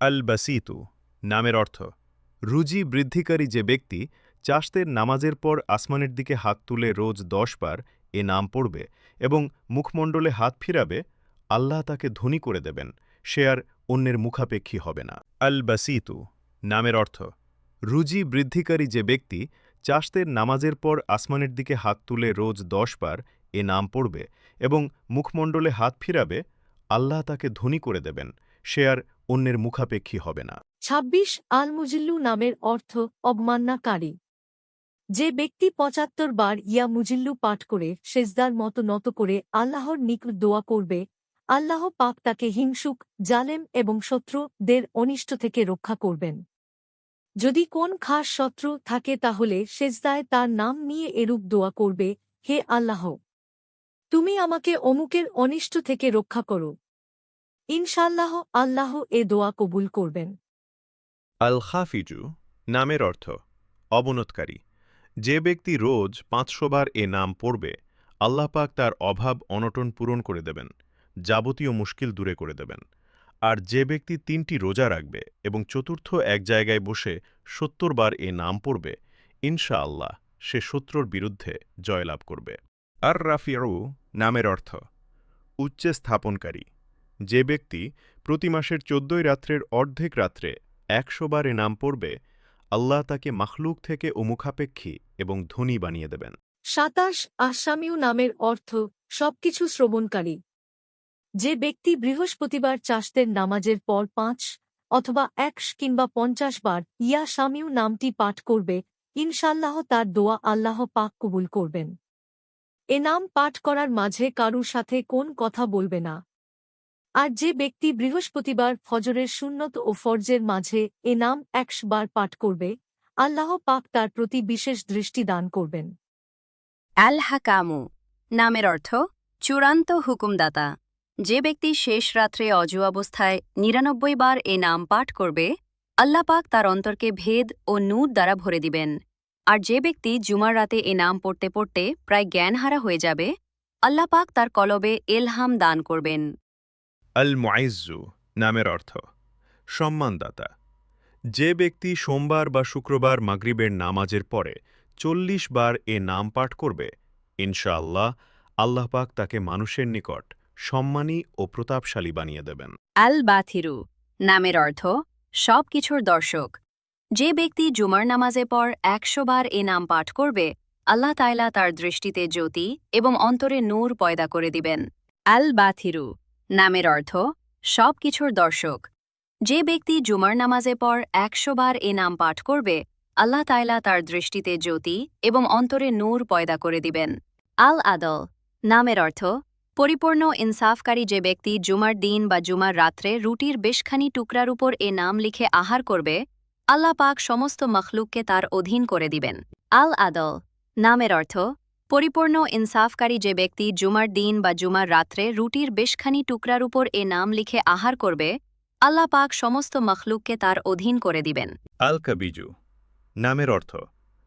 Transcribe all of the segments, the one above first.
আল বাসিতু নামের অর্থ রুজি বৃদ্ধিকারী যে ব্যক্তি চাশতের নামাজের পর আসমানের দিকে হাত তুলে রোজ ১০ বার এ নাম পড়বে এবং মুখমণ্ডলে হাত ফিরাবে, আল্লাহ তাকে ধনী করে দেবেন, সে আর অন্যের মুখাপেক্ষী হবে না। আল বাসিতু নামের অর্থ রুজি বৃদ্ধিকারী যে ব্যক্তি চাশতের নামাজের পর আসমানের দিকে হাত তুলে রোজ ১০ বার এ নাম পড়বে এবং মুখমণ্ডলে হাত ফিরাবে, আল্লাহ তাকে ধনী করে দেবেন, সে আর অন্যের মুখাপেক্ষী হবে না। ২৬ আল মুজিল্লু নামের অর্থ অবমাননাকারী। যে ব্যক্তি ৭৫ বার ইয়া মুজিল্লু পাঠ করে সেজদার মতো নত করে আল্লাহর নিকট দোয়া করবে, আল্লাহ পাক তাকে হিংসুক, জালেম এবং শত্রুদের অনিষ্ট থেকে রক্ষা করবেন। যদি কোন খাস শত্রু থাকে তাহলে সেজদায় তার নাম নিয়ে এরূপ দোয়া করবে, হে আল্লাহ, তুমি আমাকে অমুকের অনিষ্ট থেকে রক্ষা করো। ইনশাল্লাহ আল্লাহ এ দোয়া কবুল করবেন। আল খাফিজু নামের অর্থ অবনতকারী। যে ব্যক্তি রোজ ৫০০ বার এ নাম পড়বে, আল্লাহ পাক তার অভাব অনটন পূরণ করে দেবেন, যাবতীয় মুশকিল দূরে করে দেবেন। আর যে ব্যক্তি ৩টি রোজা রাখবে এবং চতুর্থ এক জায়গায় বসে ৭০ বার এ নাম পড়বে, ইনশাআল্লাহ সে শত্রুর বিরুদ্ধে জয়লাভ করবে। আর রাফিউ নামের অর্থ উচ্চে স্থাপনকারী। যে ব্যক্তি প্রতি মাসের ১৪ রাত্রের অর্ধেক রাত্রে ১০০ বার এ নাম পড়বে, আল্লাহ তাকে মাখলুক থেকে মুখাপেক্ষী এবং ধনী বানিয়ে দেবেন। ২৭ আসামিউ নামের অর্থ সবকিছু শ্রবণকারী। যে ব্যক্তি বৃহস্পতিবার চাশতের নামাজের পর ৫ অথবা ১০০ কিংবা ৫০ বার ইয়া শামিউ নামটি পাঠ করবে, ইনশাল্লাহ তার দোয়া আল্লাহ পাক কবুল করবেন। এ নাম পাঠ করার মাঝে কারুর সাথে কোন কথা বলবে না। আর যে ব্যক্তি বৃহস্পতিবার ফজরের সুন্নত ও ফরজের মাঝে এ নাম ১০০ বার পাঠ করবে, আল্লাহ পাক তার প্রতি বিশেষ দৃষ্টি দান করবেন। আল হাকামু নামের অর্থ চূড়ান্ত হুকুমদাতা। যে ব্যক্তি শেষ রাত্রে অজু অবস্থায় ৯৯ বার এ নাম পাঠ করবে, আল্লাহ পাক তার অন্তরকে ভেদ ও নূর দ্বারা ভরে দিবেন। আর যে ব্যক্তি জুমার রাতে এ নাম পড়তে পড়তে প্রায় জ্ঞানহারা হয়ে যাবে, আল্লাহ পাক তার কলবে এলহাম দান করবেন। আল মুআইজ্জু নামের অর্থ সম্মানদাতা। যে ব্যক্তি সোমবার বা শুক্রবার মাগরিবের নামাজের পরে ৪০ বার এ নাম পাঠ করবে, ইনশাআল্লাহ আল্লাহ পাক তাকে মানুষের নিকট সম্মানী ও প্রতাপশালী বানিয়ে দেবেন। আল বাথিরু নামের অর্থ সবকিছুর দর্শক। যে ব্যক্তি জুমার নামাজের পর ১০০ বার এ নাম পাঠ করবে, আল্লাহ তাআলা তার দৃষ্টিতে জ্যোতি এবং অন্তরে নূর পয়দা করে দিবেন। আল বাথিরু নামের অর্থ সবকিছুর দর্শক। যে ব্যক্তি জুমার নামাজের পর ১০০ বার এ নাম পাঠ করবে, আল্লাহ তাআলা তার দৃষ্টিতে জ্যোতি এবং অন্তরে নূর পয়দা করে দিবেন। আল আদল নামের অর্থ পরিপূর্ণ ইনসাফকারী। যে ব্যক্তি জুমার দিন বা জুমার রাত্রে রুটির বেশখানি টুকরার উপর এ নাম লিখে আহার করবে, আল্লাহ পাক সমস্ত মখলুককে তার অধীন করে দিবেন। আল আদল নামের অর্থ পরিপূর্ণ ইনসাফকারী। যে ব্যক্তি জুমার দিন বা জুমার রাত্রে রুটির বেশখানি টুকরার উপর এ নাম লিখে আহার করবে, আল্লাহ পাক সমস্ত মখলুককে তার অধীন করে দিবেন। আল কাবিজু নামের অর্থ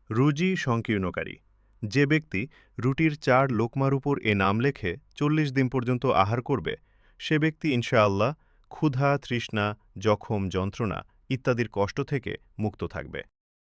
রুজি সংকীর্ণকারী। যে ব্যক্তি রুটির ৪ লোকমার উপর এ নাম লেখে ৪০ দিন পর্যন্ত আহার করবে, সে ব্যক্তি ইনশাআল্লাহ ক্ষুধা, তৃষ্ণা, জখম, যন্ত্রণা ইত্যাদির কষ্ট থেকে মুক্ত থাকবে।